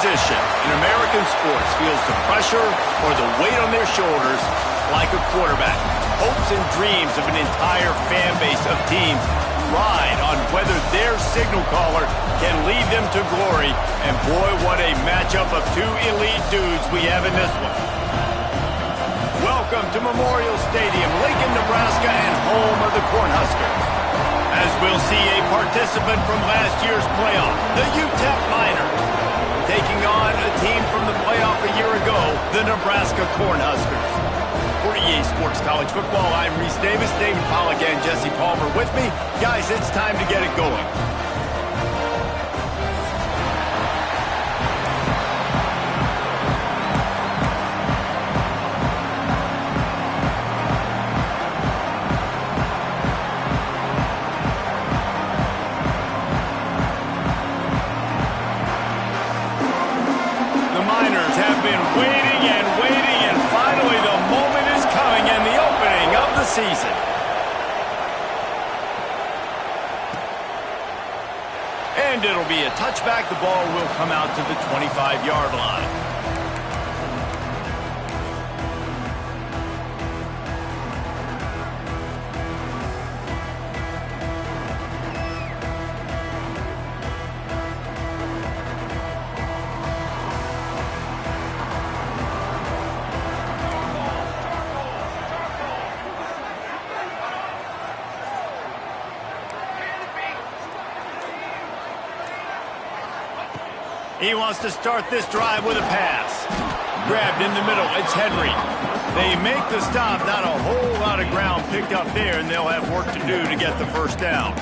position in American sports feels the pressure or the weight on their shoulders like a quarterback. Hopes and dreams of an entire fan base of teams ride on whether their signal caller can lead them to glory. And boy, what a matchup of two elite dudes we have in this one. Welcome to Memorial Stadium, Lincoln, Nebraska, and home of the Cornhuskers. As we'll see a participant from last year's playoff, the UTEP Miners, taking on a team from the playoff a year ago, the Nebraska Cornhuskers. For EA Sports College Football, I'm Reese Davis, David Pollack, and Jesse Palmer with me. Guys, it's time to get it going. Season. And it'll be a touchback. The ball will come out to the 25-yard line. He wants to start this drive with a pass. Grabbed in the middle. It's Henry. They make the stop. Not a whole lot of ground picked up there, and they'll have work to do to get the first down.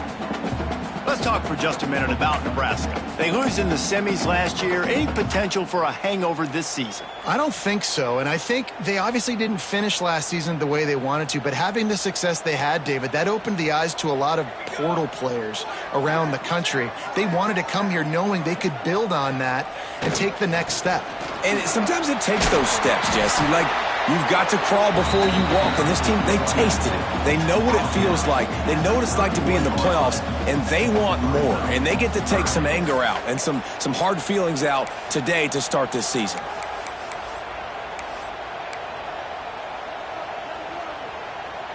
Let's talk for just a minute about Nebraska. They lose in the semis last year. Any potential for a hangover this season? I don't think so, and I think they obviously didn't finish last season the way they wanted to, but having the success they had, David, that opened the eyes to a lot of portal players around the country. They wanted to come here knowing they could build on that and take the next step. And sometimes it takes those steps, Jesse. Like, you've got to crawl before you walk, and this team, they tasted it. They know what it feels like. They know what it's like to be in the playoffs, and they want more. And they get to take some anger out and some hard feelings out today to start this season.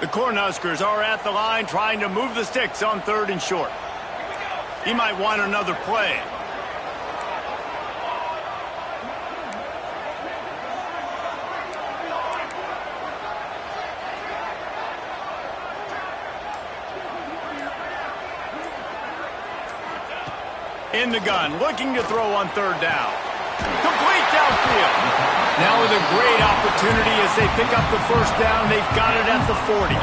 The Cornhuskers are at the line trying to move the sticks on 3rd and short. He might want another play. In the gun, looking to throw on 3rd down. Complete downfield. Now with a great opportunity as they pick up the first down. They've got it at the 40.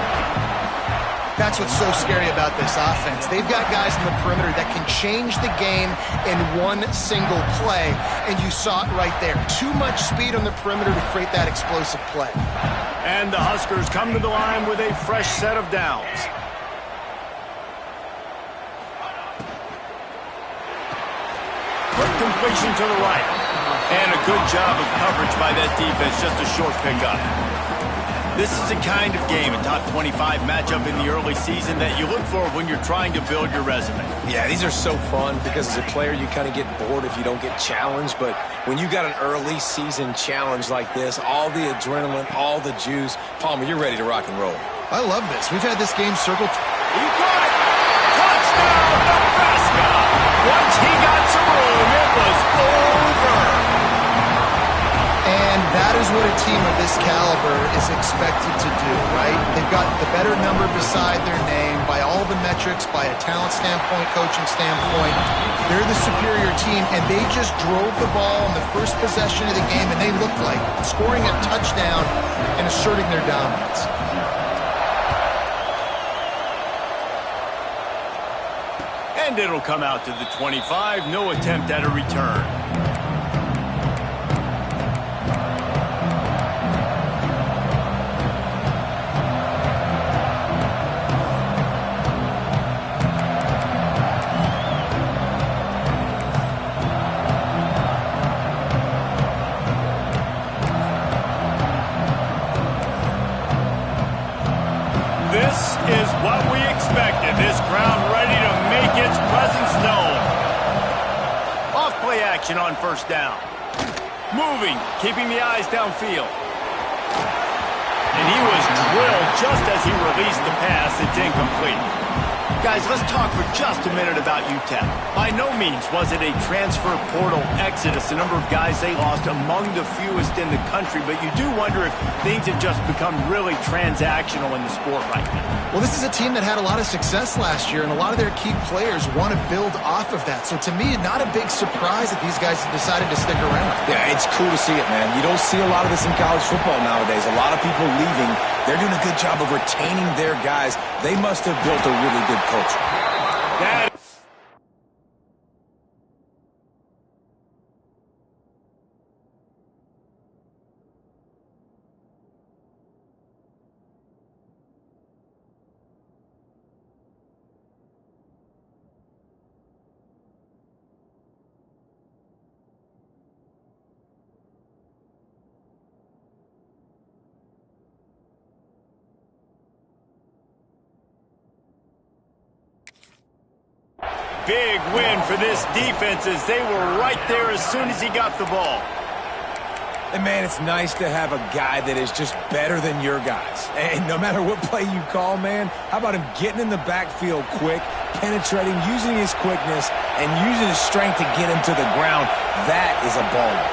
That's what's so scary about this offense. They've got guys in the perimeter that can change the game in one single play, and you saw it right there. Too much speed on the perimeter to create that explosive play. And the Huskers come to the line with a fresh set of downs. Quick completion to the right. And a good job of coverage by that defense. Just a short pickup. This is the kind of game, a top 25 matchup in the early season that you look for when you're trying to build your resume. Yeah, these are so fun because as a player you kind of get bored if you don't get challenged. But when you got an early season challenge like this, all the adrenaline, all the juice, Palmer, you're ready to rock and roll. I love this. We've had this game circled. He got it! Touchdown, Nebraska! Once he got some room, it was over. And that is what a team of this caliber is expected to do, right? They've got the better number beside their name by all the metrics, by a talent standpoint, coaching standpoint. They're the superior team, and they just drove the ball in the first possession of the game, and they looked like scoring a touchdown and asserting their dominance. And it'll come out to the 25. No attempt at a return. This is what we expected. This crowd ready to make its presence known. Off play action on 1st down. Moving, keeping the eyes downfield. And he was drilled just as he released the pass. It's incomplete. Guys, let's talk for just a minute about UTEP. By no means was it a transfer portal exodus. The number of guys they lost among the fewest in the country, but you do wonder if things have just become really transactional in the sport right now. Well, this is a team that had a lot of success last year, and a lot of their key players want to build off of that. So to me, not a big surprise that these guys decided to stick around. Yeah, it's cool to see it, man. You don't see a lot of this in college football nowadays. A lot of people leaving. They're doing a good job of retaining their guys. They must have built a really good culture. Big win for this defense as they were right there as soon as he got the ball. And, man, it's nice to have a guy that is just better than your guys. And no matter what play you call, man, how about him getting in the backfield quick, penetrating, using his quickness, and using his strength to get him to the ground? That is a baller.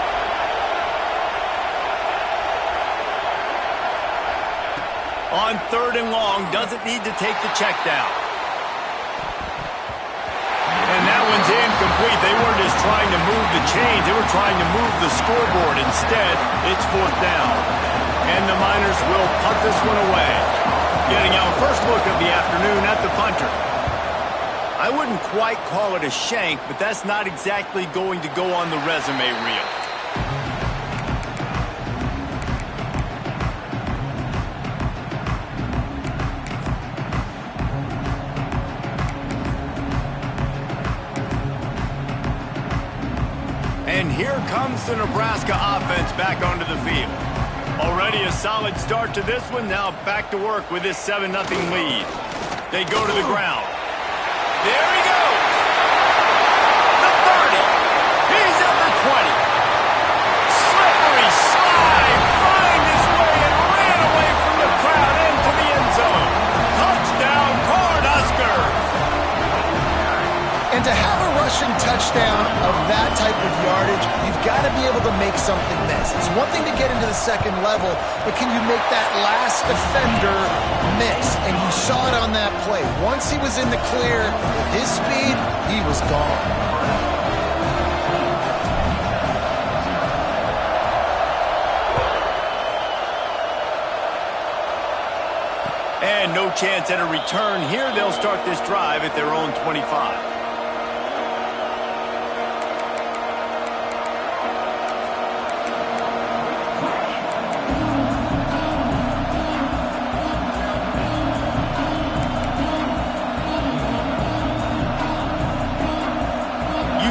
On 3rd and long, doesn't need to take the check down. And that one's incomplete. They weren't just trying to move the chains. They were trying to move the scoreboard. Instead, it's 4th down. And the Miners will punt this one away. Getting our first look of the afternoon at the punter. I wouldn't quite call it a shank, but that's not exactly going to go on the resume reel. And here comes the Nebraska offense back onto the field. Already a solid start to this one. Now back to work with this 7-0 lead. They go to the ground. There he goes. The 30. He's at the 20. Slippery slide. Find his way and ran away from the crowd into the end zone. Touchdown, Cornhuskers. And to have a rushing touchdown of that type of yardage, you've got to be able to make something miss. It's one thing to get into the second level, but can you make that last defender miss? And you saw it on that play. Once he was in the clear, with his speed, he was gone. And no chance at a return here. They'll start this drive at their own 25.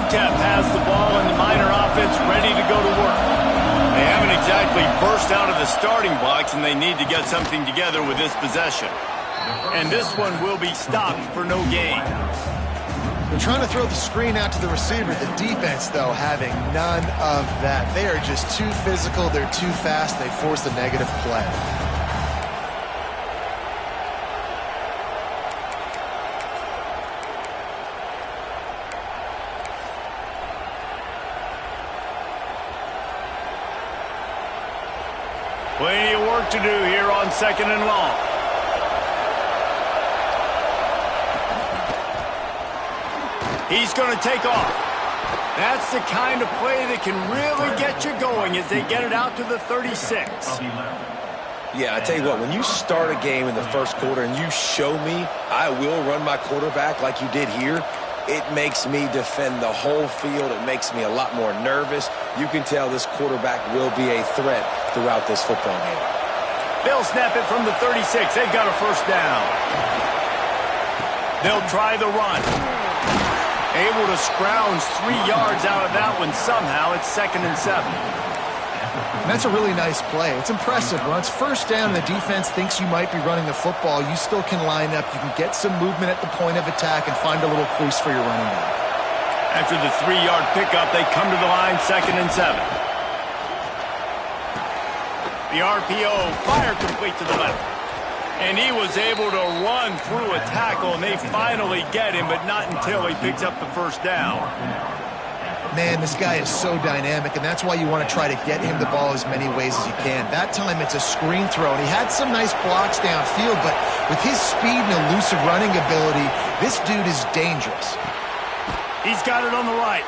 UTEP has the ball and the Miner offense ready to go to work. They haven't exactly burst out of the starting blocks, and they need to get something together with this possession. And this one will be stopped for no gain. They're trying to throw the screen out to the receiver. The defense, though, having none of that. They are just too physical. They're too fast. They force a negative play. Plenty of work to do here on 2nd and long. He's going to take off. That's the kind of play that can really get you going as they get it out to the 36. Yeah, I tell you what, when you start a game in the first quarter and you show me I will run my quarterback like you did here, it makes me defend the whole field. It makes me a lot more nervous. You can tell this quarterback will be a threat throughout this football game. They'll snap it from the 36. They've got a first down. They'll try the run. Able to scrounge 3 yards out of that one somehow. It's 2nd and 7. And that's a really nice play. It's impressive. When it's first down and the defense thinks you might be running the football, you still can line up. You can get some movement at the point of attack and find a little crease for your running back. After the 3-yard pickup, they come to the line 2nd and 7. The RPO, fire complete to the left. And he was able to run through a tackle, and they finally get him, but not until he picks up the first down. Man, this guy is so dynamic, and that's why you want to try to get him the ball as many ways as you can. That time, it's a screen throw, and he had some nice blocks downfield, but with his speed and elusive running ability, this dude is dangerous. He's got it on the right.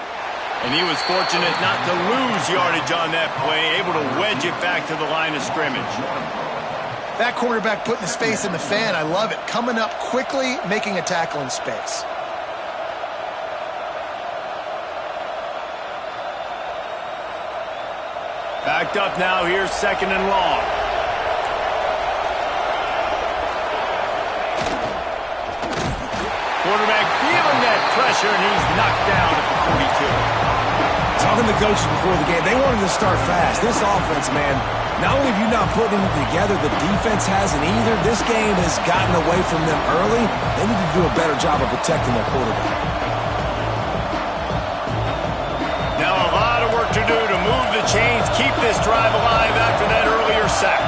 And he was fortunate not to lose yardage on that play, able to wedge it back to the line of scrimmage. That quarterback putting his face in the fan, I love it. Coming up quickly, making a tackle in space. Backed up now, here's 2nd and long. Quarterback feeling that pressure, and he's knocked down at the 42. Talking to coaches before the game, they wanted to start fast. This offense, man, not only have you not put it together, the defense hasn't either. This game has gotten away from them early. They need to do a better job of protecting their quarterback. Now a lot of work to do to move the chains, keep this drive alive after that earlier sack.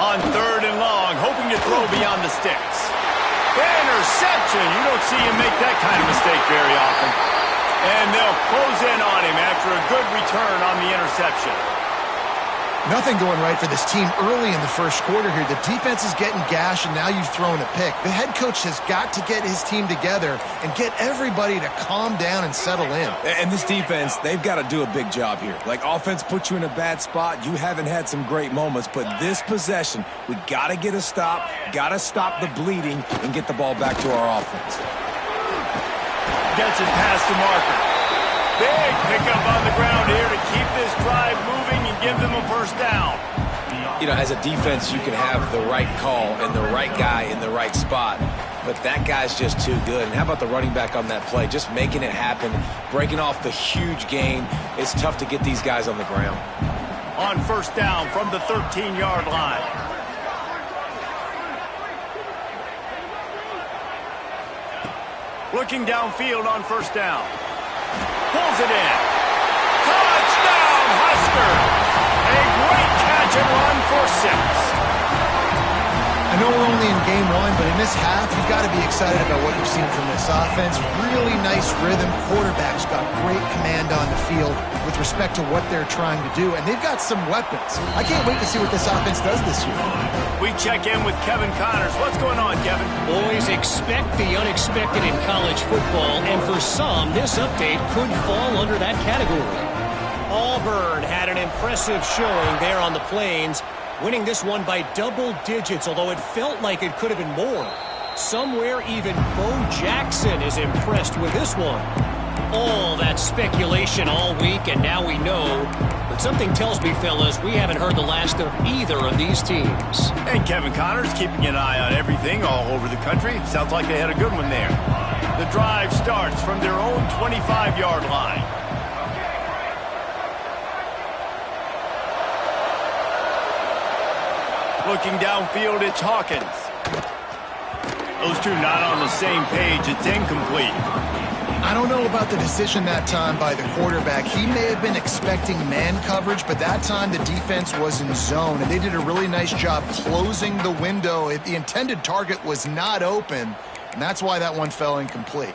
On 3rd and long, hoping to throw beyond the sticks. Interception! You don't see him make that kind of mistake very often. And they'll close in on him after a good return on the interception. Nothing going right for this team early in the first quarter here. The defense is getting gashed, and now you've thrown a pick. The head coach has got to get his team together and get everybody to calm down and settle in. And this defense, they've got to do a big job here. Like, offense put you in a bad spot. You haven't had some great moments, but this possession, we got to get a stop, got to stop the bleeding, and get the ball back to our offense. Gets it past the marker. Big pickup on the ground here to keep this drive moving and give them a first down. You know, as a defense, you can have the right call and the right guy in the right spot, but that guy's just too good. And how about the running back on that play? Just making it happen, breaking off the huge gain. It's tough to get these guys on the ground. On first down from the 13-yard line. Looking downfield on first down. Pulls it in. Touchdown, Husker! A great catch and run for 6. I know we're only in game 1, but in this half, you've got to be excited about what you've seen from this offense. Really nice rhythm. Quarterback's got great command on the field with respect to what they're trying to do, and they've got some weapons. I can't wait to see what this offense does this year. We check in with Kevin Connors. What's going on, Kevin? Boys, expect the unexpected in college football, and for some, this update could fall under that category. Auburn had an impressive showing there on the Plains, winning this one by double digits, although it felt like it could have been more. Somewhere even Bo Jackson is impressed with this one. All that speculation all week, and now we know. But something tells me, fellas, we haven't heard the last of either of these teams. And Kevin Connors keeping an eye on everything all over the country. Sounds like they had a good one there. The drive starts from their own 25-yard line. Looking downfield, it's Hawkins. Those two not on the same page. It's incomplete. I don't know about the decision that time by the quarterback. He may have been expecting man coverage, but that time the defense was in zone, and they did a really nice job closing the window. The intended target was not open, and that's why that one fell incomplete.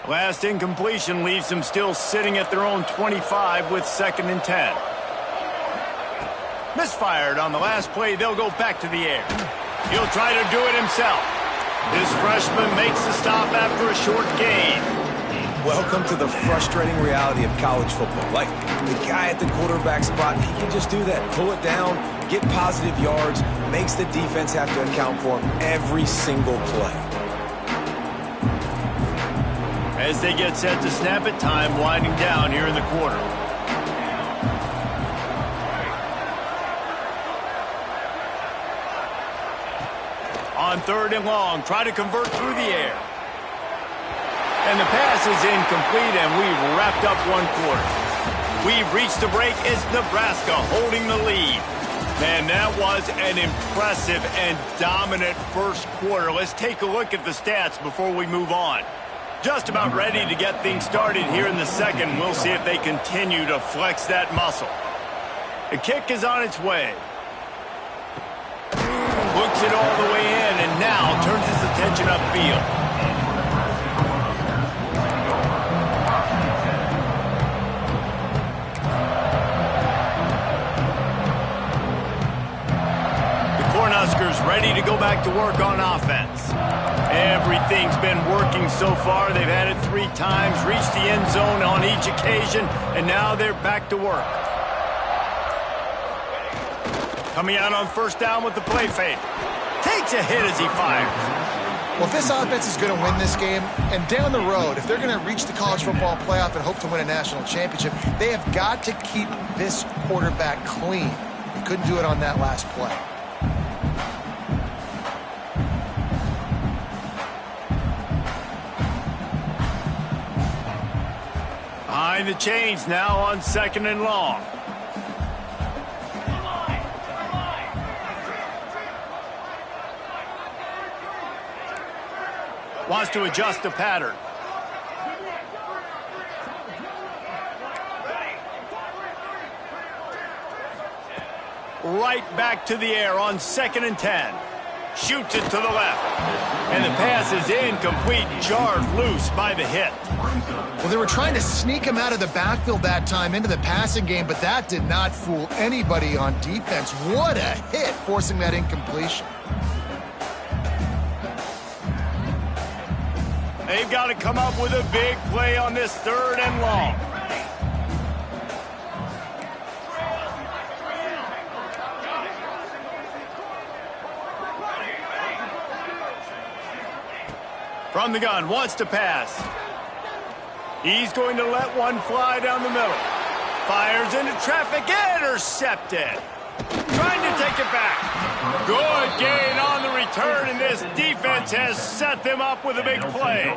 Last incompletion leaves them still sitting at their own 25 with 2nd and 10. Misfired on the last play. They'll go back to the air. He'll try to do it himself. This freshman makes the stop after a short gain. Welcome to the frustrating reality of college football. Like, the guy at the quarterback spot, he can just do that. Pull it down, get positive yards, makes the defense have to account for him every single play. As they get set to snap it, time winding down here in the quarter. On 3rd and long, try to convert through the air. And the pass is incomplete, and we've wrapped up one quarter. We've reached the break. It's Nebraska holding the lead. Man, that was an impressive and dominant first quarter. Let's take a look at the stats before we move on. Just about ready to get things started here in the second. We'll see if they continue to flex that muscle. The kick is on its way. Looks it all the way in and now turns his attention upfield. Cornhuskers ready to go back to work on offense. Everything's been working so far. They've had it 3 times, reached the end zone on each occasion, and now they're back to work. Coming out on first down with the play fake. Takes a hit as he fires. Well, if this offense is going to win this game, and down the road, if they're going to reach the college football playoff and hope to win a national championship, they have got to keep this quarterback clean. They couldn't do it on that last play. Behind the chains now on 2nd and long. Wants to adjust the pattern. Right back to the air on 2nd and 10. Shoots it to the left. And the pass is incomplete, jarred loose by the hit. Well, they were trying to sneak him out of the backfield that time into the passing game, but that did not fool anybody on defense. What a hit, forcing that incompletion. They've got to come up with a big play on this 3rd and long. From the gun, wants to pass. He's going to let one fly down the middle. Fires into traffic, intercepted. Trying to take it back. Good gain on the return, and this defense has set them up with a big play.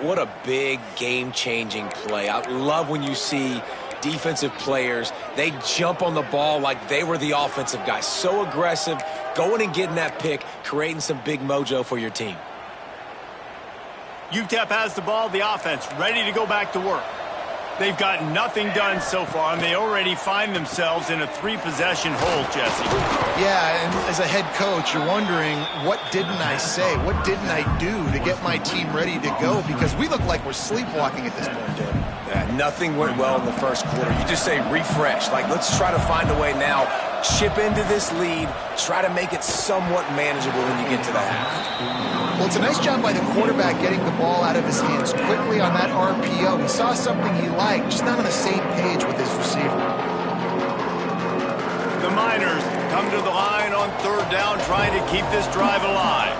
What a big game-changing play. I love when you see defensive players, they jump on the ball like they were the offensive guy. So aggressive, going and getting that pick, creating some big mojo for your team. UTEP has the ball, the offense, ready to go back to work. They've got nothing done so far, and they already find themselves in a 3-possession hole, Jesse. Yeah, and as a head coach, you're wondering, what didn't I say? What didn't I do to get my team ready to go? Because we look like we're sleepwalking at this point, Dave. Yeah, nothing went well in the first quarter. You just say refresh. Like, let's try to find a way now. Chip into this lead. Try to make it somewhat manageable when you get to the half. Well, it's a nice job by the quarterback getting the ball out of his hands quickly on that RPO. He saw something he liked, just not on the same page with his receiver. The Miners come to the line on 3rd down, trying to keep this drive alive.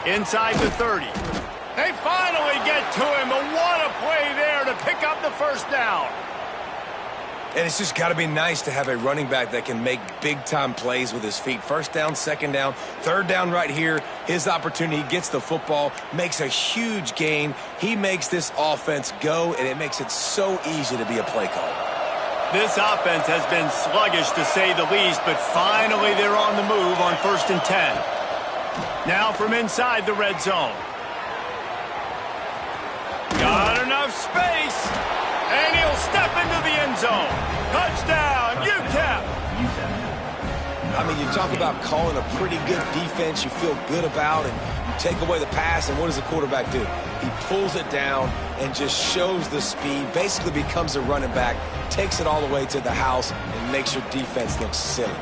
Inside the 30. They finally get to him, but what a play there to pick up the first down. And it's just got to be nice to have a running back that can make big-time plays with his feet. 1st down, 2nd down, 3rd down right here. His opportunity, he gets the football, makes a huge gain. He makes this offense go, and it makes it so easy to be a play caller. This offense has been sluggish, to say the least, but finally they're on the move on 1st and 10. Now from inside the red zone. Got enough space. And he'll step into the end zone. Touchdown, UTEP. I mean, you talk about calling a pretty good defense you feel good about, and you take away the pass, and what does the quarterback do? He pulls it down and just shows the speed, basically becomes a running back, takes it all the way to the house, and makes your defense look silly.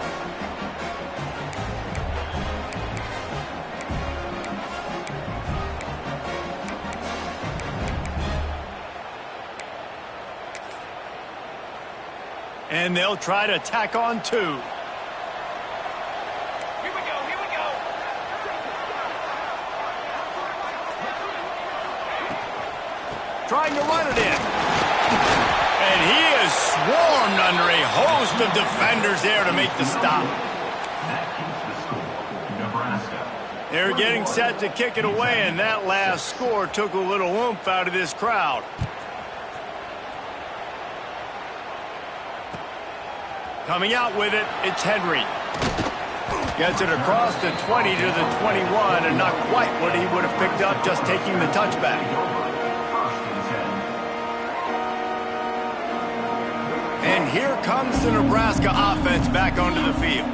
And they'll try to tack on 2. Here we go, here we go. Trying to run it in. And he is swarmed under a host of defenders there to make the stop. That keeps the score. Nebraska. They're getting set to kick it away, and that last score took a little oomph out of this crowd. Coming out with it, it's Henry. Gets it across the 20 to the 21, and not quite what he would have picked up just taking the touchback. And here comes the Nebraska offense back onto the field.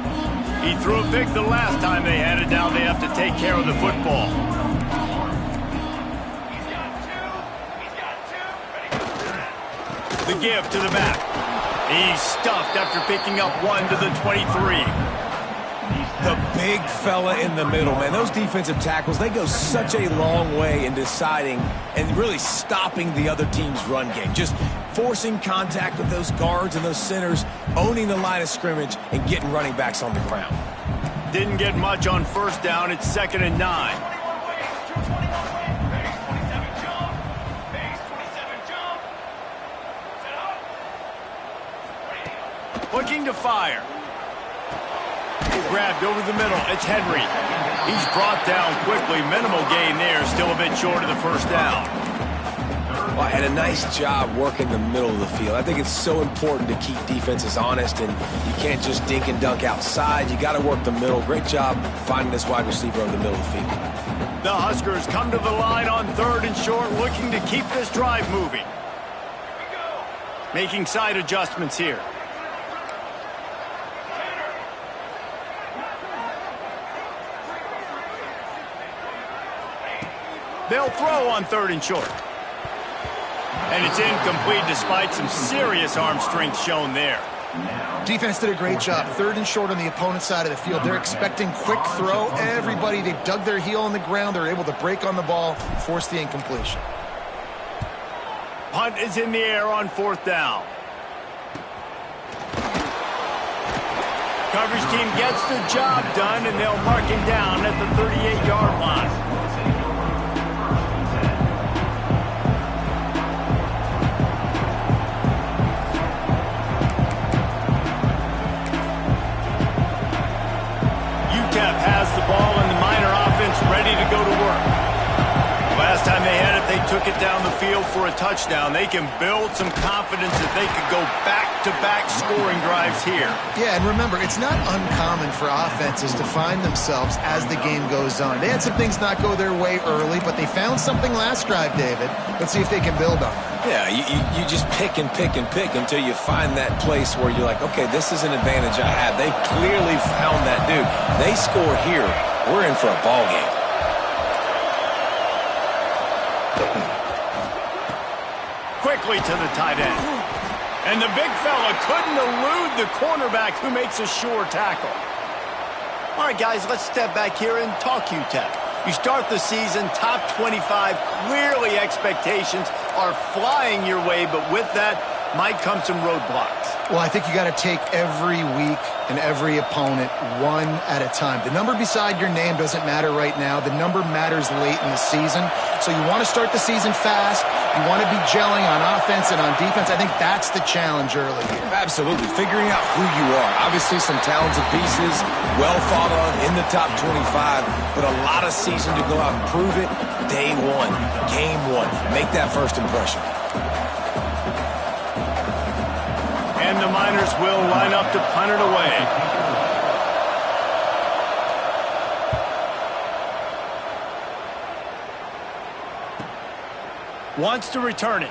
He threw a pick the last time they had it. Now they have to take care of the football. The give to the back. He's stuffed after picking up one to the 23. The big fella in the middle, man. Those defensive tackles, they go such a long way in deciding and really stopping the other team's run game. Just forcing contact with those guards and those centers, owning the line of scrimmage, and getting running backs on the ground. Didn't get much on first down. It's 2nd and 9. Looking to fire. Grabbed over the middle. It's Henry. He's brought down quickly. Minimal gain there. Still a bit short of the first down. Well, and a nice job working the middle of the field. I think it's so important to keep defenses honest, and you can't just dink and dunk outside. You got to work the middle. Great job finding this wide receiver over the middle of the field. The Huskers come to the line on 3rd and short, looking to keep this drive moving. Making side adjustments here. They'll throw on 3rd and short. And it's incomplete despite some serious arm strength shown there. Defense did a great job. 3rd and short on the opponent's side of the field. They're expecting quick throw. Everybody, they dug their heel on the ground. They're able to break on the ball, force the incompletion. Punt is in the air on 4th down. Coverage team gets the job done, and they'll mark him down at the 38-yard line. UTEP has the ball, and the Miner offense ready to go to work. Last time they had it, they took it down the field for a touchdown. They can build some confidence that they could go back-to-back scoring drives here. Yeah, and remember, it's not uncommon for offenses to find themselves as the game goes on. They had some things not go their way early, but they found something last drive, David. Let's see if they can build on it. Yeah, you just pick and pick and pick until you find that place where you're like, okay, this is an advantage I have. They clearly found that dude. They score here. We're in for a ball game. Quickly to the tight end. And the big fella couldn't elude the cornerback who makes a sure tackle. All right, guys, let's step back here and talk UTEP. You start the season top 25. Clearly expectations are flying your way, but with that might come some roadblocks. Well, I think you got to take every week and every opponent one at a time. The number beside your name doesn't matter right now. The number matters late in the season. So you want to start the season fast. You want to be gelling on offense and on defense. I think that's the challenge early here. Absolutely. Figuring out who you are. Obviously some talented pieces, well thought of in the top 25, but a lot of season to go out and prove it. Day one, game one. Make that first impression. And the Miners will line up to punt it away. Wants to return it.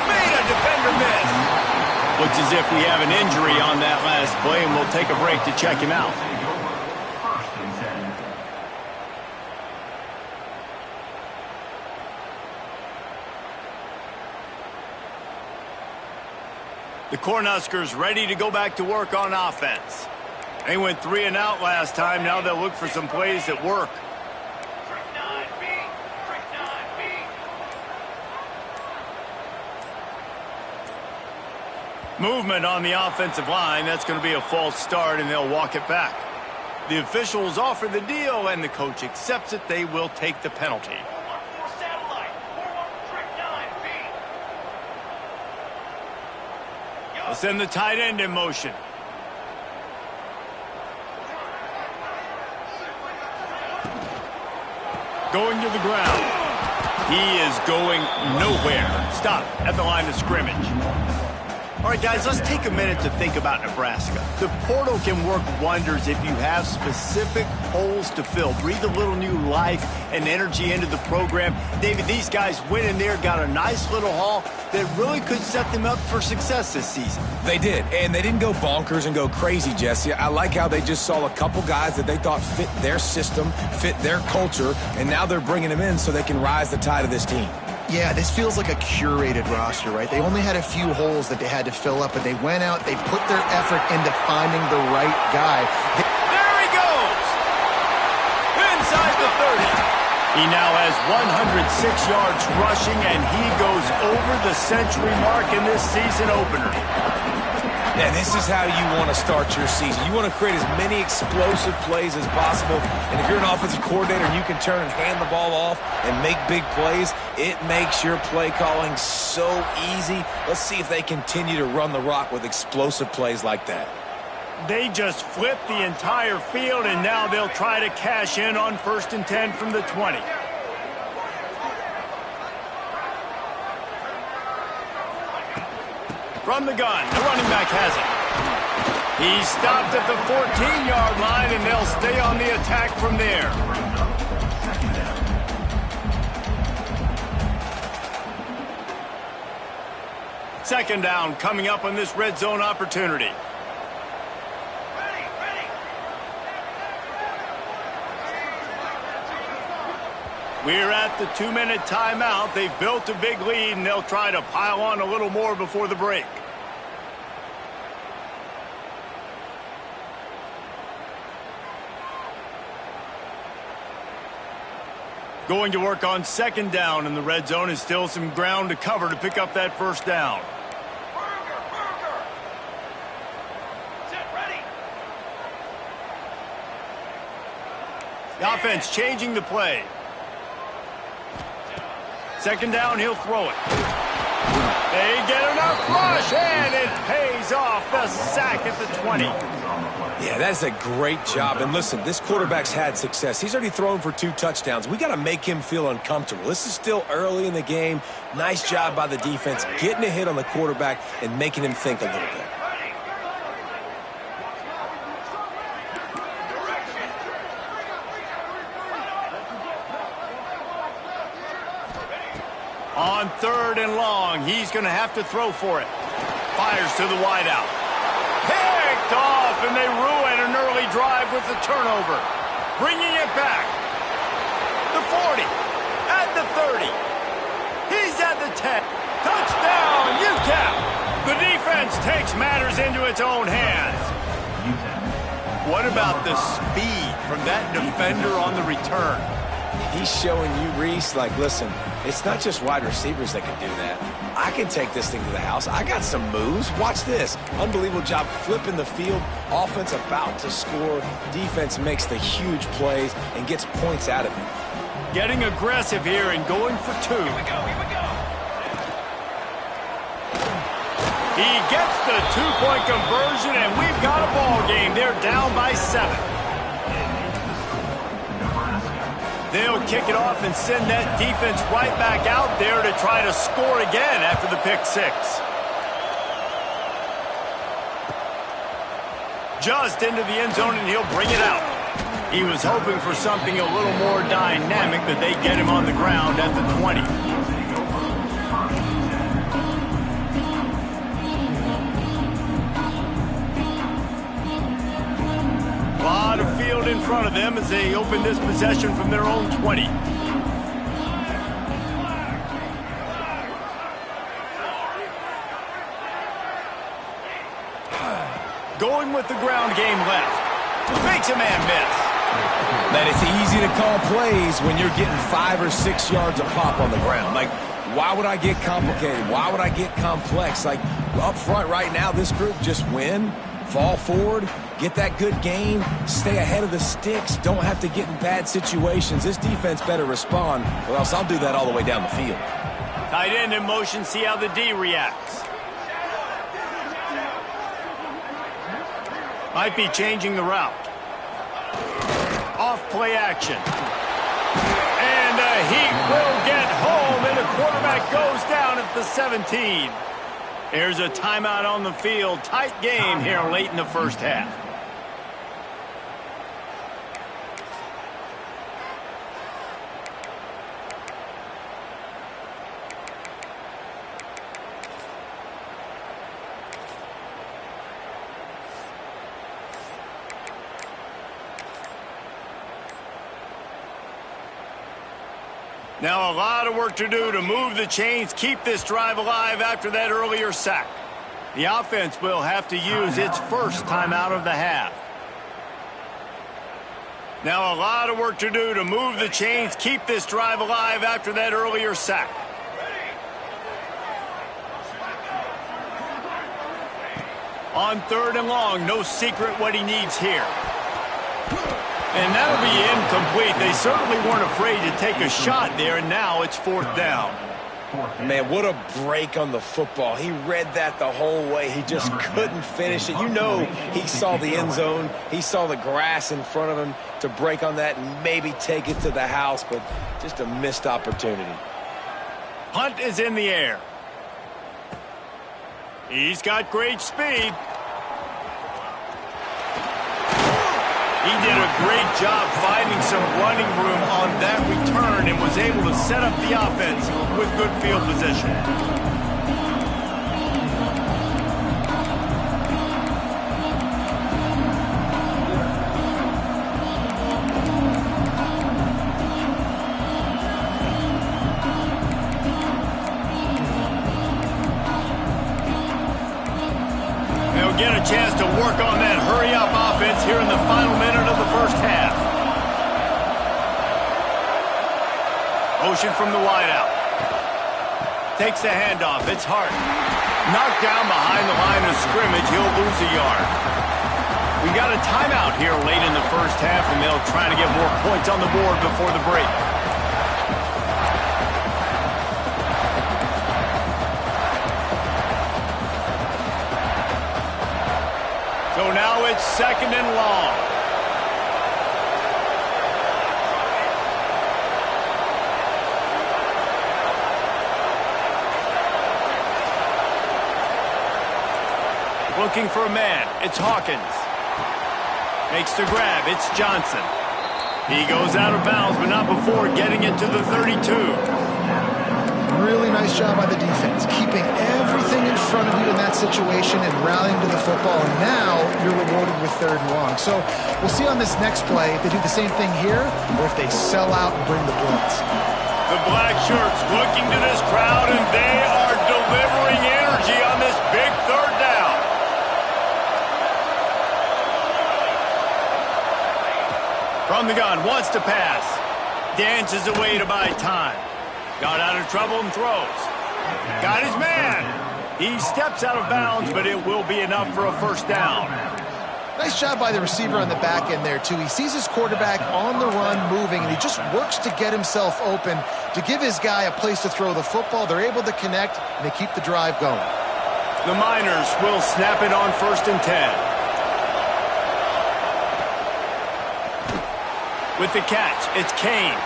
Made a defender miss. Looks as if we have an injury on that last play, and we'll take a break to check him out. The Cornhuskers ready to go back to work on offense. They went 3 and out last time. Now they'll look for some plays that work. Movement on the offensive line. That's going to be a false start, and they'll walk it back. The officials offer the deal, and the coach accepts it. They will take the penalty. They'll send the tight end in motion. Going to the ground. He is going nowhere. Stop at the line of scrimmage. All right, guys, let's take a minute to think about Nebraska. The portal can work wonders if you have specific holes to fill. Breathe a little new life and energy into the program. David, these guys went in there, got a nice little haul that really could set them up for success this season. They did, and they didn't go bonkers and go crazy, Jesse. I like how they just saw a couple guys that they thought fit their system, fit their culture, and now they're bringing them in so they can rise the tide of this team. Yeah, this feels like a curated roster, right? They only had a few holes that they had to fill up, and they went out, they put their effort into finding the right guy. There he goes! Inside the 30. He now has 106 yards rushing, and he goes over the century mark in this season opener. Yeah, this is how you want to start your season. You want to create as many explosive plays as possible. And if you're an offensive coordinator and you can turn and hand the ball off and make big plays, it makes your play calling so easy. Let's see if they continue to run the rock with explosive plays like that. They just flipped the entire field, and now they'll try to cash in on 1st and 10 from the 20. From the gun, the running back has it. He stopped at the 14-yard line, and they'll stay on the attack from there. Second down coming up on this red zone opportunity. We're at the 2-minute timeout. They've built a big lead, and they'll try to pile on a little more before the break. Going to work on second down in the red zone, and still some ground to cover to pick up that first down. The offense changing the play. Second down, he'll throw it. They get enough rush, and it pays off. The sack at the 20. Yeah, that's a great job. And listen, this quarterback's had success. He's already thrown for 2 touchdowns. We got to make him feel uncomfortable. This is still early in the game. Nice job by the defense, getting a hit on the quarterback and making him think a little bit. On 3rd and long, he's going to have to throw for it. Fires to the wideout. Picked off, and they ruin an early drive with the turnover. Bringing it back. The 40. At the 30. He's at the 10. Touchdown, UTEP. The defense takes matters into its own hands. What about the speed from that defender on the return? He's showing you, Reese, like, listen, it's not just wide receivers that can do that. I can take this thing to the house. I got some moves. Watch this. Unbelievable job flipping the field. Offense about to score. Defense makes the huge plays and gets points out of it. Getting aggressive here and going for 2. Here we go. He gets the 2-point conversion, and we've got a ball game. They're down by 7. They'll kick it off and send that defense right back out there to try to score again after the pick 6. Just into the end zone, and he'll bring it out. He was hoping for something a little more dynamic, but they get him on the ground at the 20. A lot of field in front of them as they open this possession from their own 20. Going with the ground game left. Makes a man miss. That it's easy to call plays when you're getting 5 or 6 yards a pop on the ground. Like, why would I get complicated? Why would I get complex? Like, up front right now, this group just win, fall forward, get that good gain, stay ahead of the sticks, don't have to get in bad situations. This defense better respond, or else I'll do that all the way down the field. Tight end in motion, see how the D reacts. Might be changing the route. Off play action. And the Heat will get home, and the quarterback goes down at the 17. There's a timeout on the field. Tight game here late in the first half. Now a lot of work to do to move the chains, keep this drive alive after that earlier sack. The offense will have to use its first timeout of the half. Now a lot of work to do to move the chains, keep this drive alive after that earlier sack. On 3rd and long, no secret what he needs here. And that'll be incomplete. They certainly weren't afraid to take a shot there, and now it's 4th down. Man, what a break on the football. He read that the whole way. He just couldn't finish it. You know he saw the end zone. He saw the grass in front of him to break on that and maybe take it to the house, but just a missed opportunity. Punt is in the air. He's got great speed. He did a great job finding some running room on that return and was able to set up the offense with good field position. They'll get a chance to work on that hurry-up offense here in the final minute of the first half. Motion from the wideout. Takes the handoff. It's Hart. Knocked down behind the line of scrimmage. He'll lose a yard. We got a timeout here late in the first half, and they'll try to get more points on the board before the break. So now it's 2nd and long. Looking for a man. It's Hawkins. Makes the grab. It's Johnson. He goes out of bounds, but not before getting it to the 32. Really nice job by the defense, keeping everything in front of you in that situation and rallying to the football. And now you're rewarded with 3rd and long. So we'll see on this next play if they do the same thing here or if they sell out and bring the blitz. The black shirts looking to this crowd, and they are delivering energy on this big 3rd down. From the gun, wants to pass. Dances away to buy time. Got out of trouble and throws. Got his man. He steps out of bounds, but it will be enough for a 1st down. Nice job by the receiver on the back end there, too. He sees his quarterback on the run moving, and he just works to get himself open to give his guy a place to throw the football. They're able to connect, and they keep the drive going. The Miners will snap it on 1st and 10. With the catch, it's Kane.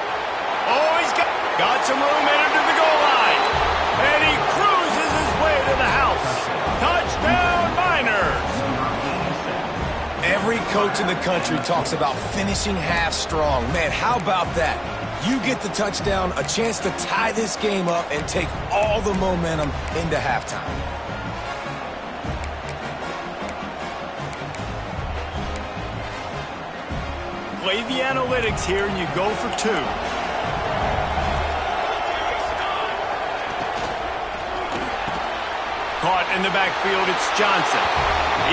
Oh, he's got some room into the goal line. And he cruises his way to the house. Touchdown, Miners. Every coach in the country talks about finishing half strong. Man, how about that? You get the touchdown, a chance to tie this game up and take all the momentum into halftime. Play the analytics here, and you go for 2. Caught in the backfield, it's Johnson.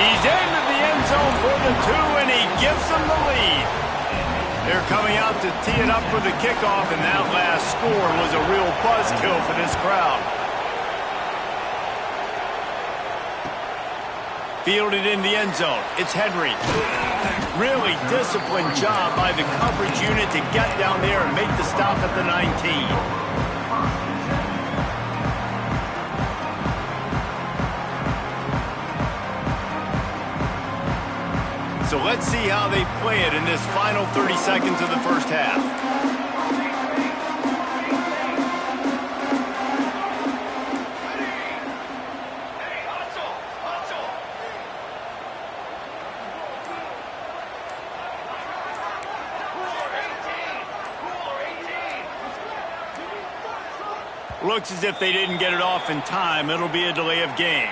He's into the end zone for the 2, and he gives them the lead. They're coming out to tee it up for the kickoff, and that last score was a real buzzkill for this crowd. Fielded in the end zone. It's Henry. Really disciplined job by the coverage unit to get down there and make the stop at the 19. So let's see how they play it in this final 30 seconds of the first half. Looks as if they didn't get it off in time. It'll be a delay of game.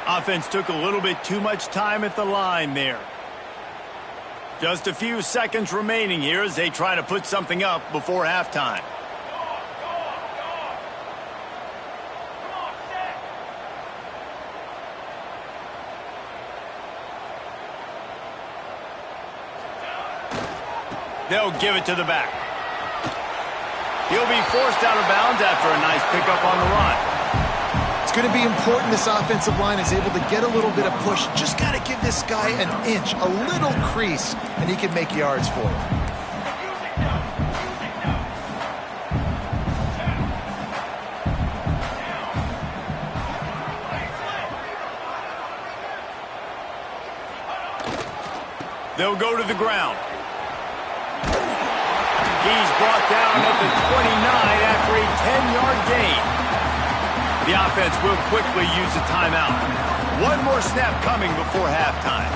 Offense took a little bit too much time at the line there. Just a few seconds remaining here as they try to put something up before halftime. They'll give it to the back. He'll be forced out of bounds after a nice pickup on the run. It's going to be important this offensive line is able to get a little bit of push. Just got to give this guy an inch, a little crease, and he can make yards for you. They'll go to the ground. He's brought down at the 29 after a 10-yard gain. The offense will quickly use a timeout. One more snap coming before halftime.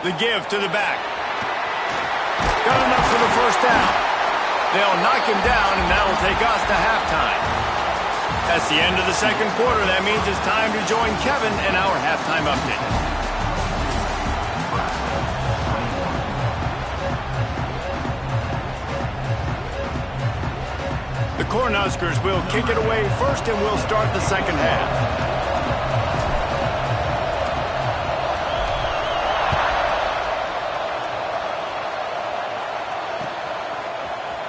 The give to the back. Got enough for the first down. They'll knock him down, and that'll take us to halftime. That's the end of the second quarter. That means it's time to join Kevin in our halftime update. The Cornhuskers will kick it away first, and we'll start the second half.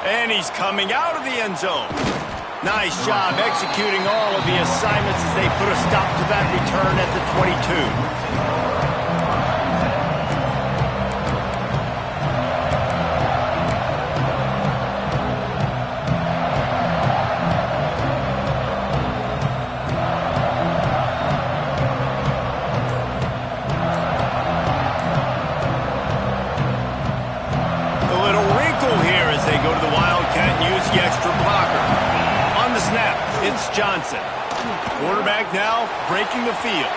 And he's coming out of the end zone. Nice job executing all of the assignments as they put a stop to that return at the 22. It's Johnson. Quarterback now breaking the field.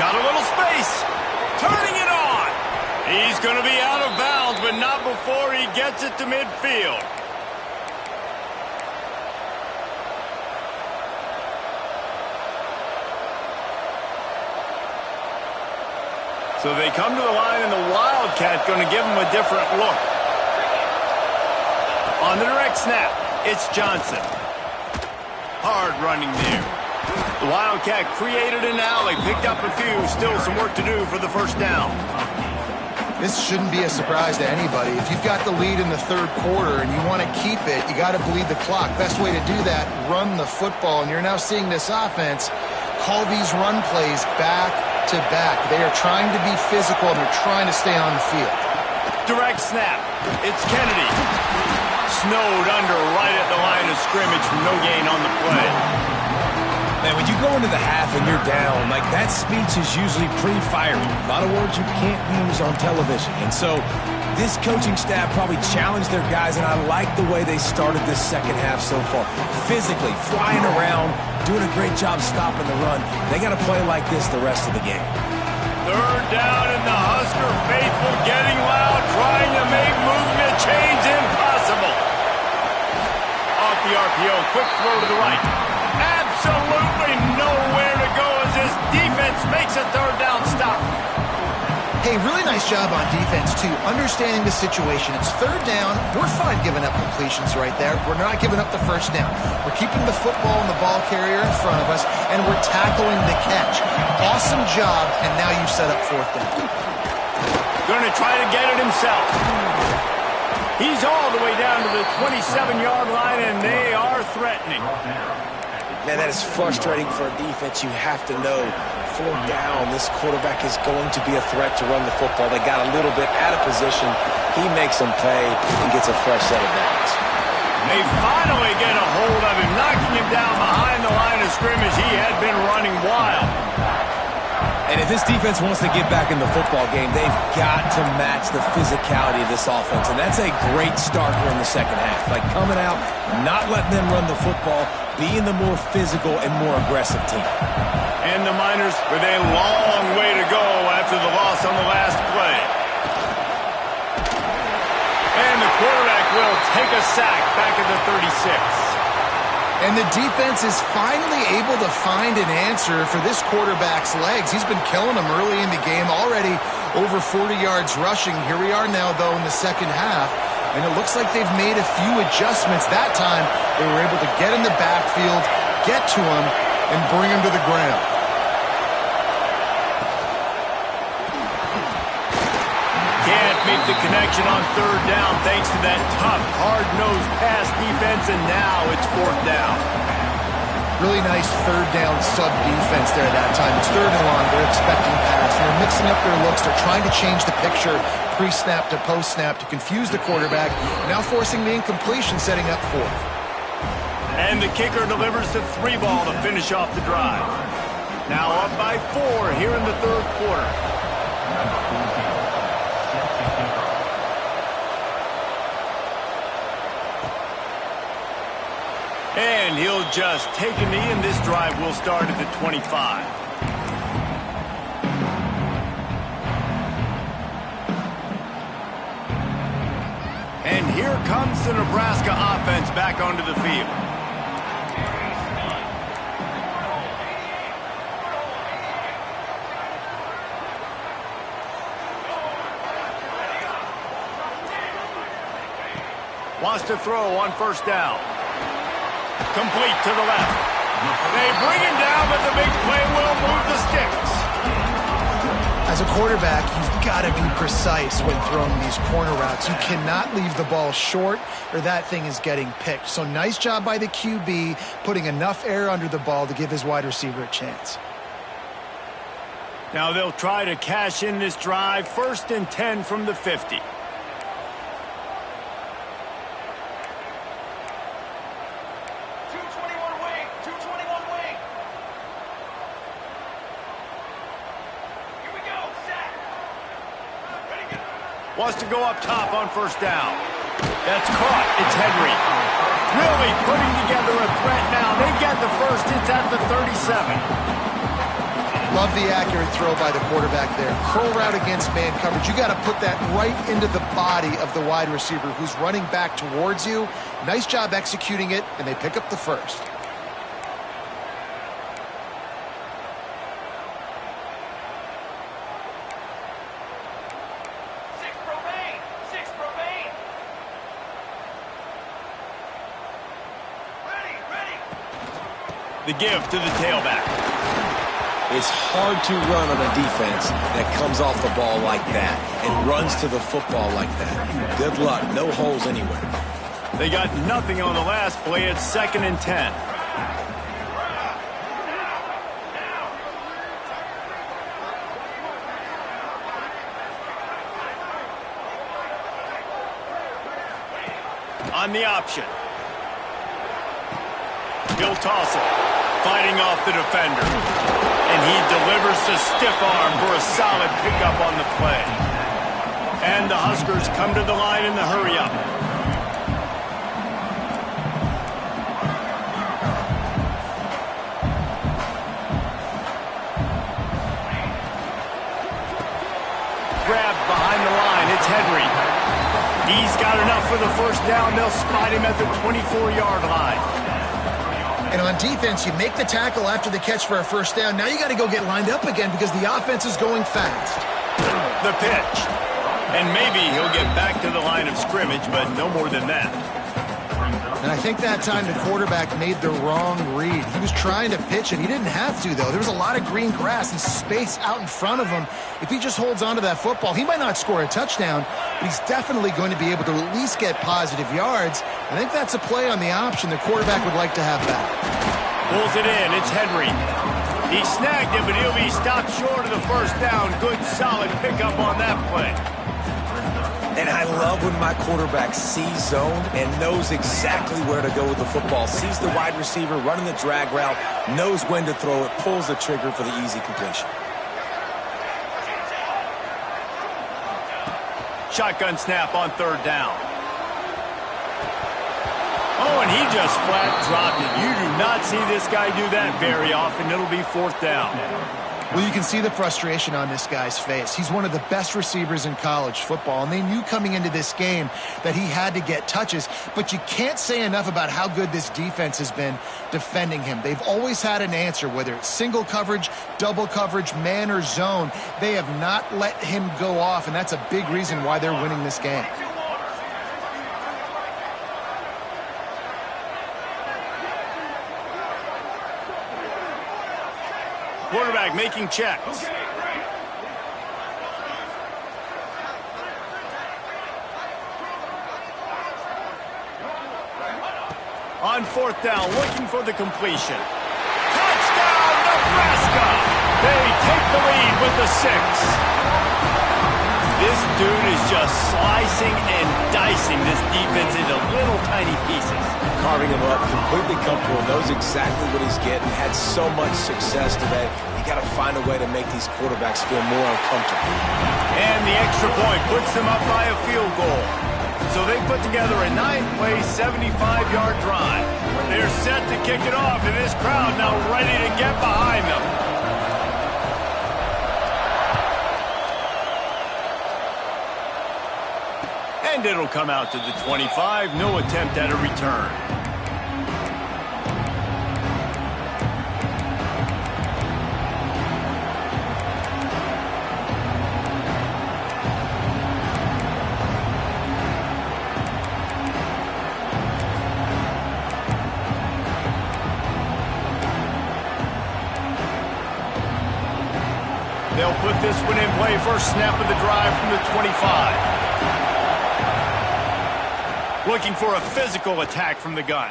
Got a little space. Turning it on. He's going to be out of bounds, but not before he gets it to midfield. So they come to the line, and the Wildcat going to give him a different look. On the direct snap, it's Johnson. Hard running there. The Wildcat created an alley, picked up a few, still some work to do for the first down. This shouldn't be a surprise to anybody. If you've got the lead in the third quarter and you want to keep it, you got to bleed the clock. Best way to do that, run the football. And you're now seeing this offense call these run plays back to back. They are trying to be physical, and they're trying to stay on the field. Direct snap. It's Kennedy. Snowed under right at the line of scrimmage from no gain on the play. Man, when you go into the half and you're down, like that speech is usually pretty fiery. A lot of words you can't use on television. And so this coaching staff probably challenged their guys, and I like the way they started this second half so far. Physically, flying around, doing a great job stopping the run. They got to play like this the rest of the game. Third down, and the Husker faithful getting loud, trying to make movement change impossible. Off the RPO, quick throw to the right. Absolutely nowhere to go as this defense makes a third down stop. Hey, really nice job on defense, too. Understanding the situation. It's third down. We're fine giving up completions right there. We're not giving up the first down. We're keeping the football and the ball carrier in front of us, and we're tackling the catch. Awesome job, and now you've set up fourth down. Going to try to get it himself. He's all the way down to the 27-yard line, and they are threatening. Man, that is frustrating for a defense. You have to know, fourth down, this quarterback is going to be a threat to run the football. They got a little bit out of position. He makes them pay and gets a fresh set of downs. They finally get a hold of him, knocking him down behind the line of scrimmage. He had been running wild. And if this defense wants to get back in the football game, they've got to match the physicality of this offense. And that's a great start here in the second half. Like coming out, not letting them run the football, being the more physical and more aggressive team. And the Miners with a long way to go after the loss on the last play. And the quarterback will take a sack back at the 36. And the defense is finally able to find an answer for this quarterback's legs. He's been killing them early in the game, already over 40 yards rushing. Here we are now, though, in the second half. And it looks like they've made a few adjustments. That time, they were able to get in the backfield, get to him, and bring him to the ground. Can't make the connection on third down thanks to that tough, hard-nosed pass defense, and now it's fourth down. Really nice third down sub-defense there that time. It's third and long. They're expecting pass. And they're mixing up their looks. They're trying to change the picture pre-snap to post-snap to confuse the quarterback. Now forcing the incompletion, setting up fourth. And the kicker delivers the 3-ball to finish off the drive. Now up by 4 here in the third quarter. And he'll just take a knee, and this drive will start at the 25. And here comes the Nebraska offense back onto the field. Wants to throw on first down. Complete to the left. They bring him down, but the big play will move the sticks. As a quarterback, you've got to be precise when throwing these corner routes. You cannot leave the ball short or that thing is getting picked. So nice job by the QB putting enough air under the ball to give his wide receiver a chance. Now they'll try to cash in this drive. 1st and 10 from the 50. Wants to go up top on first down. That's caught. It's Henry. Really putting together a threat now. They get the first. It's at the 37. Love the accurate throw by the quarterback there. Curl route against man coverage. You got to put that right into the body of the wide receiver who's running back towards you. Nice job executing it, and they pick up the first. The give to the tailback. It's hard to run on a defense that comes off the ball like that and runs to the football like that. Good luck. No holes anywhere. They got nothing on the last play. It's 2nd and 10. On the option. He'll toss it. Fighting off the defender. And he delivers the stiff arm for a solid pickup on the play. And the Huskers come to the line in the hurry-up. Grabbed behind the line. It's Henry. He's got enough for the first down. They'll spot him at the 24-yard line. And on defense, you make the tackle after the catch for a first down. Now you got to go get lined up again because the offense is going fast. The pitch. And maybe he'll get back to the line of scrimmage, but no more than that. And I think that time the quarterback made the wrong read. He was trying to pitch it. He didn't have to, though. There was a lot of green grass and space out in front of him. If he just holds on to that football, he might not score a touchdown, but he's definitely going to be able to at least get positive yards. I think that's a play on the option the quarterback would like to have back. Pulls it in. It's Henry. He snagged it, but he'll be stopped short of the first down. Good, solid pickup on that play. And I love when my quarterback sees zone and knows exactly where to go with the football. Sees the wide receiver running the drag route, knows when to throw it, pulls the trigger for the easy completion. Shotgun snap on third down. Oh, and he just flat dropped it. You do not see this guy do that very often. It'll be 4th down. Well, you can see the frustration on this guy's face. He's one of the best receivers in college football, and they knew coming into this game that he had to get touches, but you can't say enough about how good this defense has been defending him. They've always had an answer, whether it's single coverage, double coverage, man or zone. They have not let him go off, and that's a big reason why they're winning this game. Quarterback making checks. On 4th down, looking for the completion. Touchdown, Nebraska! They take the lead with the 6. This dude is just slicing and dicing this defense into little tiny pieces. Carving him up, completely comfortable, knows exactly what he's getting, had so much success today. You got to find a way to make these quarterbacks feel more uncomfortable. And the extra point puts them up by a field goal. So they put together a 9-play, 75-yard drive. They're set to kick it off, and this crowd now ready to get behind them. And it'll come out to the 25. No attempt at a return. They'll put this one in play. First snap of the drive from the 25. Looking for a physical attack from the gun.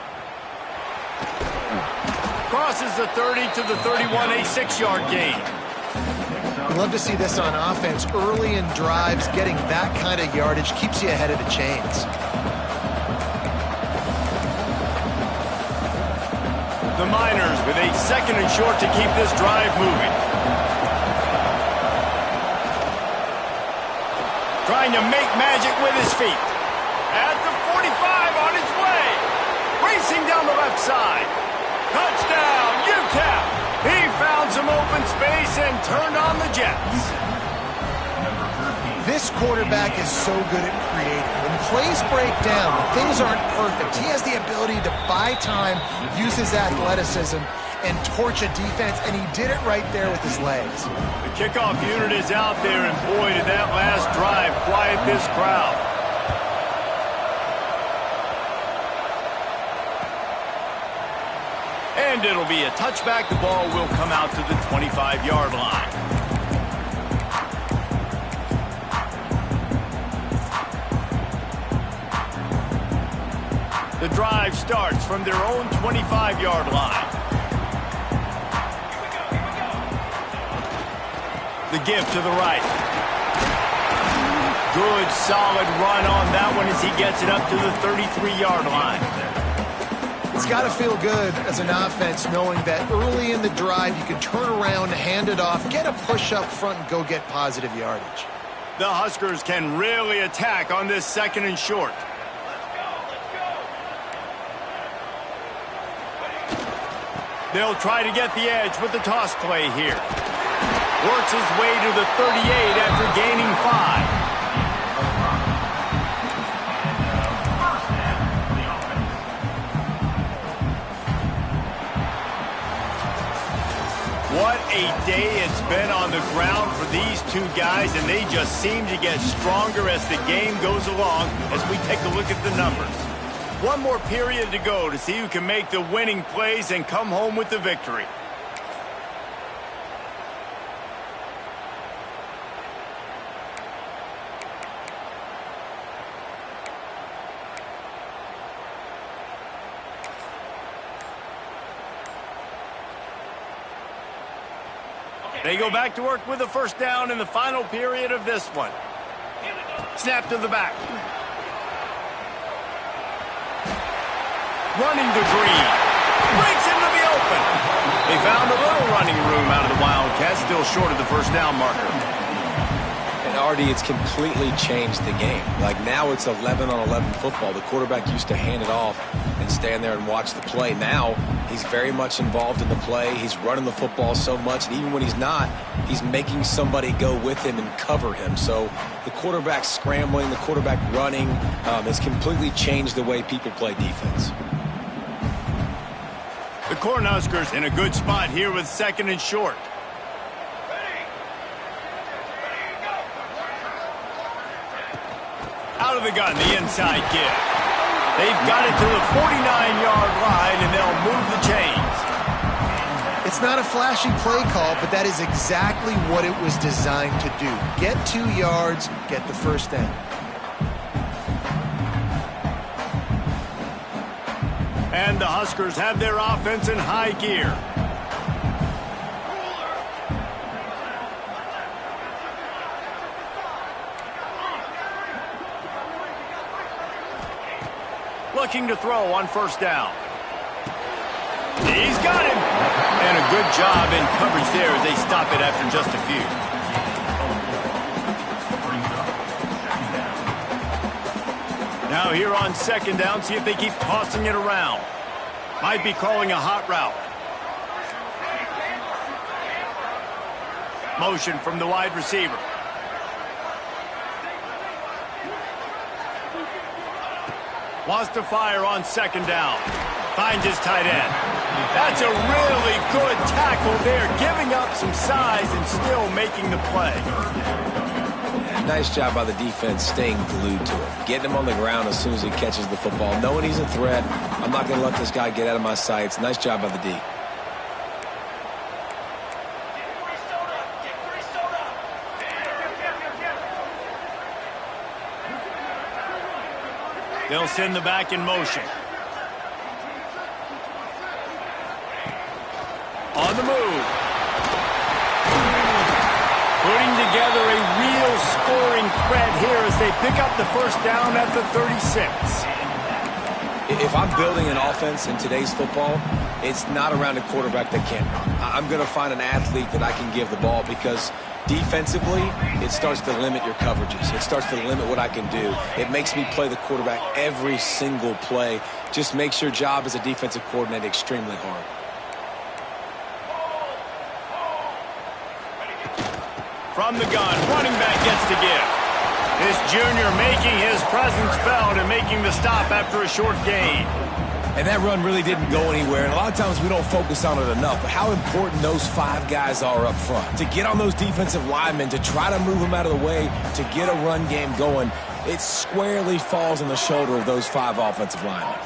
Crosses the 30 to the 31, a 6-yard gain. I love to see this on offense. Early in drives, getting that kind of yardage keeps you ahead of the chains. The Miners with a 2nd and short to keep this drive moving. Trying to make magic with his feet. At the 45 on his way. Racing down the left side. Touchdown, UTEP. He found some open space and turned on the Jets. This quarterback is so good at creating. When plays break down, when things aren't perfect, he has the ability to buy time, use his athleticism, and torch a defense, and he did it right there with his legs. The kickoff unit is out there, and boy, did that last drive quiet this crowd. And it'll be a touchback. The ball will come out to the 25-yard line. The drive starts from their own 25-yard line. The give to the right. Good, solid run on that one as he gets it up to the 33-yard line. It's got to feel good as an offense knowing that early in the drive you can turn around, hand it off, get a push up front, and go get positive yardage. The Huskers can really attack on this 2nd and short. They'll try to get the edge with the toss play here. Works his way to the 38 after gaining 5. What a day it's been on the ground for these two guys, and they just seem to get stronger as the game goes along as we take a look at the numbers. One more period to go to see who can make the winning plays and come home with the victory. They go back to work with a first down in the final period of this one. Snap to the back. Running to Green. Breaks into the open. They found a little running room out of the Wildcats, still short of the first down marker. And RD, it's completely changed the game. Like now it's 11-on-11 football. The quarterback used to hand it off and stand there and watch the play. Now he's very much involved in the play. He's running the football so much, and even when he's not, he's making somebody go with him and cover him. So the quarterback scrambling, the quarterback running has completely changed the way people play defense. The Cornhuskers in a good spot here with 2nd and short. Out of the gun, the inside give. They've got it to the 49-yard line, and they'll move the chains. It's not a flashy play call, but that is exactly what it was designed to do. Get 2 yards, get the first down. And the Huskers have their offense in high gear. Looking to throw on 1st down. He's got him. And a good job in coverage there as they stop it after just a few. Now here on 2nd down, see if they keep tossing it around. Might be calling a hot route. Motion from the wide receiver. Wants to fire on 2nd down. Finds his tight end. That's a really good tackle there, giving up some size and still making the play. Nice job by the defense staying glued to him. Getting him on the ground as soon as he catches the football. Knowing he's a threat, I'm not going to let this guy get out of my sights. Nice job by the D. They'll send the back in motion. On the move. Putting together a real scoring threat here as they pick up the 1st down at the 36. If I'm building an offense in today's football, it's not around a quarterback that can't run. I'm going to find an athlete that I can give the ball because defensively, it starts to limit your coverages. It starts to limit what I can do. It makes me play the quarterback every single play. Just makes your job as a defensive coordinator extremely hard. From the gun, running back gets to give. This junior making his presence felt and making the stop after a short gain. And that run really didn't go anywhere. And a lot of times we don't focus on it enough. But how important those 5 guys are up front. To get on those defensive linemen, to try to move them out of the way, to get a run game going, it squarely falls on the shoulder of those 5 offensive linemen.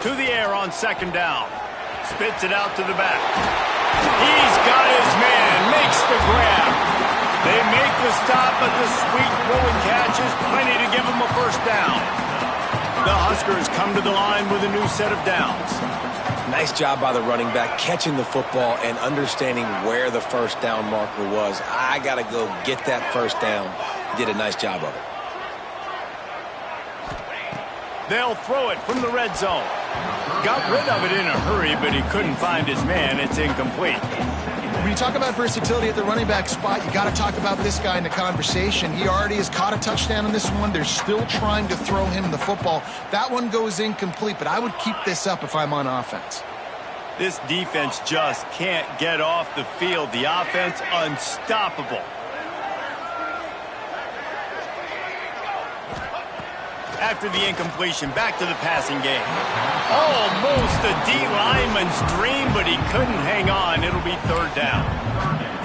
To the air on 2nd down. Spits it out to the back. He's got his man. Makes the grab. They make the stop, but the sweet throwing catch is plenty to give him a 1st down. The Huskers come to the line with a new set of downs. Nice job by the running back, catching the football and understanding where the 1st down marker was. I got to go get that 1st down. He did a nice job of it. They'll throw it from the red zone. Got rid of it in a hurry, but he couldn't find his man. It's incomplete. When you talk about versatility at the running back spot, you got to talk about this guy in the conversation. He already has caught a touchdown in this one. They're still trying to throw him the football. That one goes incomplete, but I would keep this up if I'm on offense. This defense just can't get off the field. The offense unstoppable. After the incompletion, back to the passing game. Almost a D lineman's dream, but he couldn't hang on. It'll be 3rd down.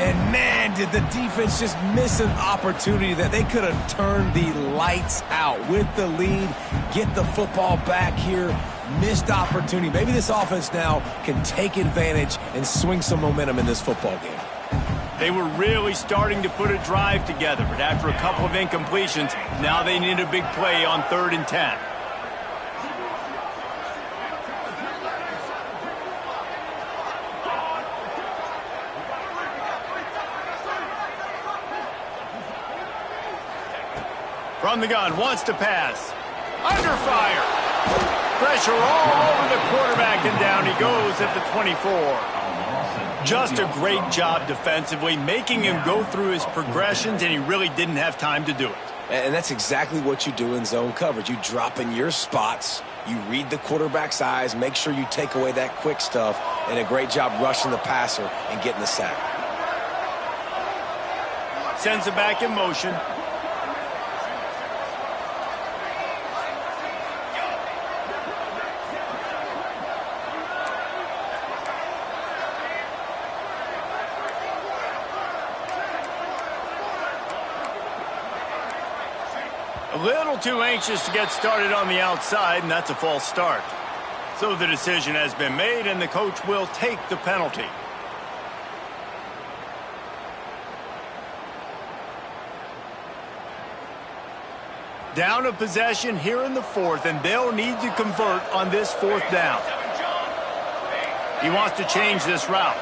And man, did the defense just miss an opportunity that they could have turned the lights out with the lead, get the football back here. Missed opportunity. Maybe this offense now can take advantage and swing some momentum in this football game. They were really starting to put a drive together, but after a couple of incompletions, now they need a big play on 3rd and 10. From the gun, wants to pass. Under fire. Pressure all over the quarterback, and down he goes at the 24. Just a great job defensively, making him go through his progressions, and he really didn't have time to do it. And that's exactly what you do in zone coverage. You drop in your spots, you read the quarterback's eyes, make sure you take away that quick stuff, and a great job rushing the passer and getting the sack. Sends it back in motion. A little too anxious to get started on the outside, and that's a false start. So the decision has been made, and the coach will take the penalty. Down a possession here in the fourth, and they'll need to convert on this fourth down. He wants to change this route.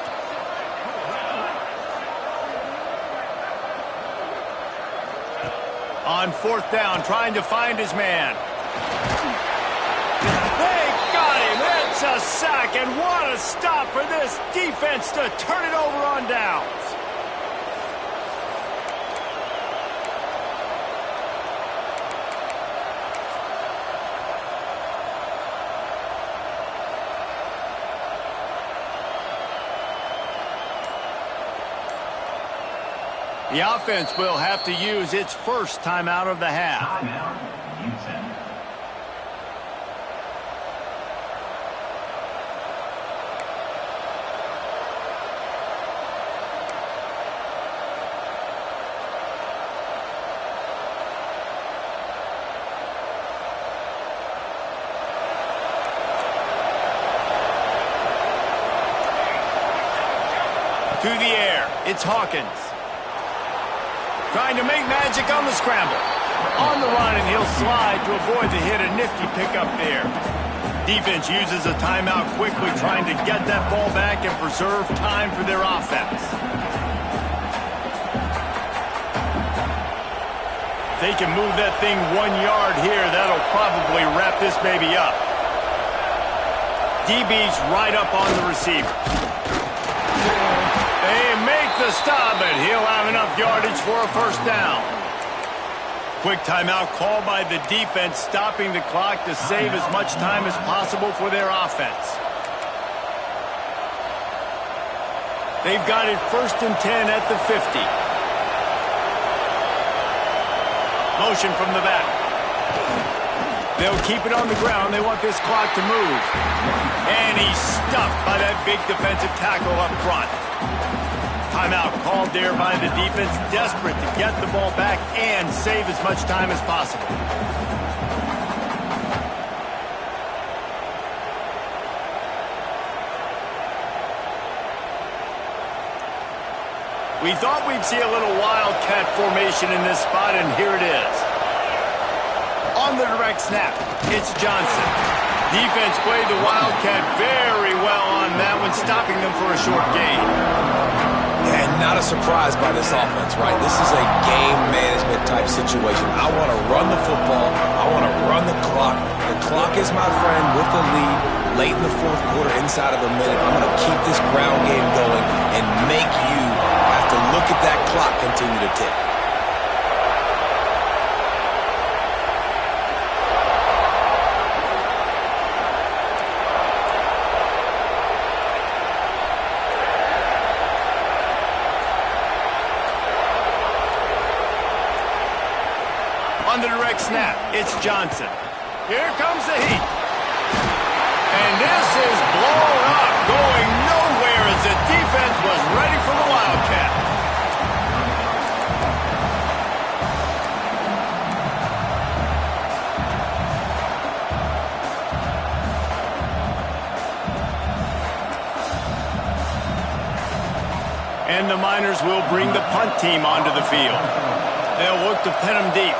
On fourth down, trying to find his man. They got him. It's a sack, and what a stop for this defense to turn it over on downs. The offense will have to use its first timeout of the half. Timeout, UTEP. To the air, it's Hawkins. Trying to make magic on the scramble. On the run, and he'll slide to avoid the hit. A nifty pickup there. Defense uses a timeout quickly, trying to get that ball back and preserve time for their offense. If they can move that thing 1 yard here, that'll probably wrap this baby up. DB's right up on the receiver. They make the stop, and he'll have enough yardage for a first down. Quick timeout called by the defense, stopping the clock to save as much time as possible for their offense. They've got it 1st and 10 at the 50. Motion from the back. They'll keep it on the ground. They want this clock to move. And he's stuffed by that big defensive tackle up front. Timeout called there by the defense, desperate to get the ball back and save as much time as possible. We thought we'd see a little wildcat formation in this spot, and here it is. On the direct snap, it's Johnson. Defense played the wildcat very well on that one, stopping them for a short gain. And not a surprise by this offense, right? This is a game management type situation. I want to run the football. I want to run the clock. The clock is my friend with the lead late in the fourth quarter, inside of a minute. I'm going to keep this ground game going and make you have to look at that clock continue to tick. On the direct snap, it's Johnson. Here comes the heat. And this is blown up, going nowhere as the defense was ready for the wildcat. And the Miners will bring the punt team onto the field. They'll look to pin them deep.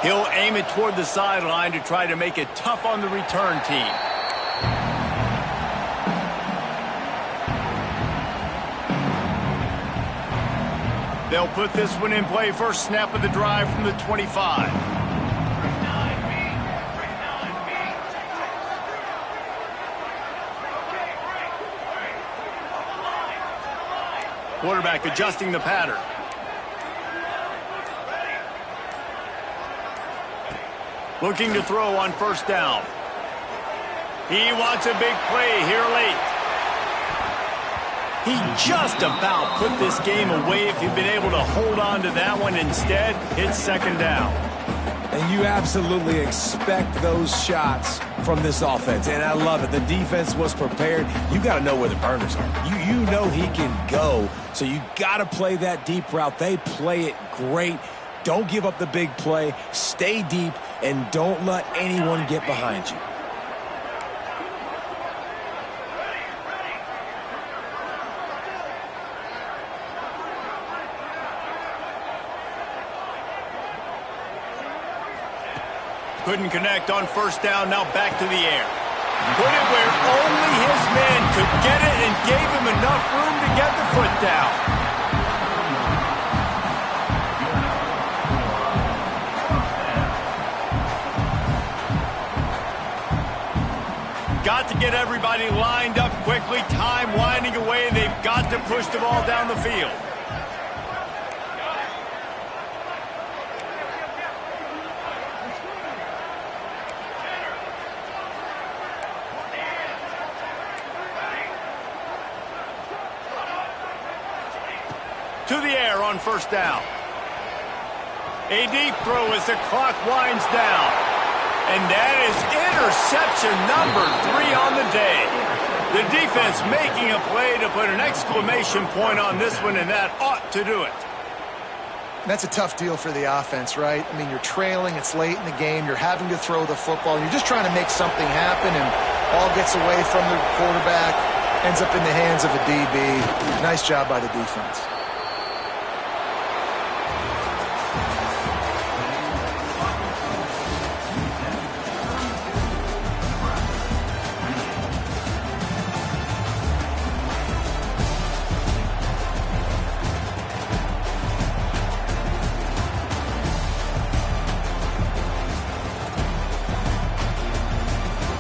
He'll aim it toward the sideline to try to make it tough on the return team. They'll put this one in play first snap of the drive from the 25. Quarterback adjusting the pattern. Looking to throw on first down. He wants a big play here late. He just about put this game away if he'd been able to hold on to that one. Instead, it's second down. And you absolutely expect those shots from this offense. And I love it. The defense was prepared. You got to know where the burners are. You know he can go. So you got to play that deep route. They play it great. Don't give up the big play. Stay deep and don't let anyone get behind you. Couldn't connect on first down, now back to the air. Put it where only his man could get it and gave him enough room to get the foot down. Got to get everybody lined up quickly, time winding away. They've got to push the ball down the field. To the air on first down. A deep throw as the clock winds down. And that is interception number 3 on the day. The defense making a play to put an exclamation point on this one, and that ought to do it. That's a tough deal for the offense, right? I mean, you're trailing, it's late in the game, you're having to throw the football, you're just trying to make something happen, and all gets away from the quarterback, ends up in the hands of a DB. Nice job by the defense.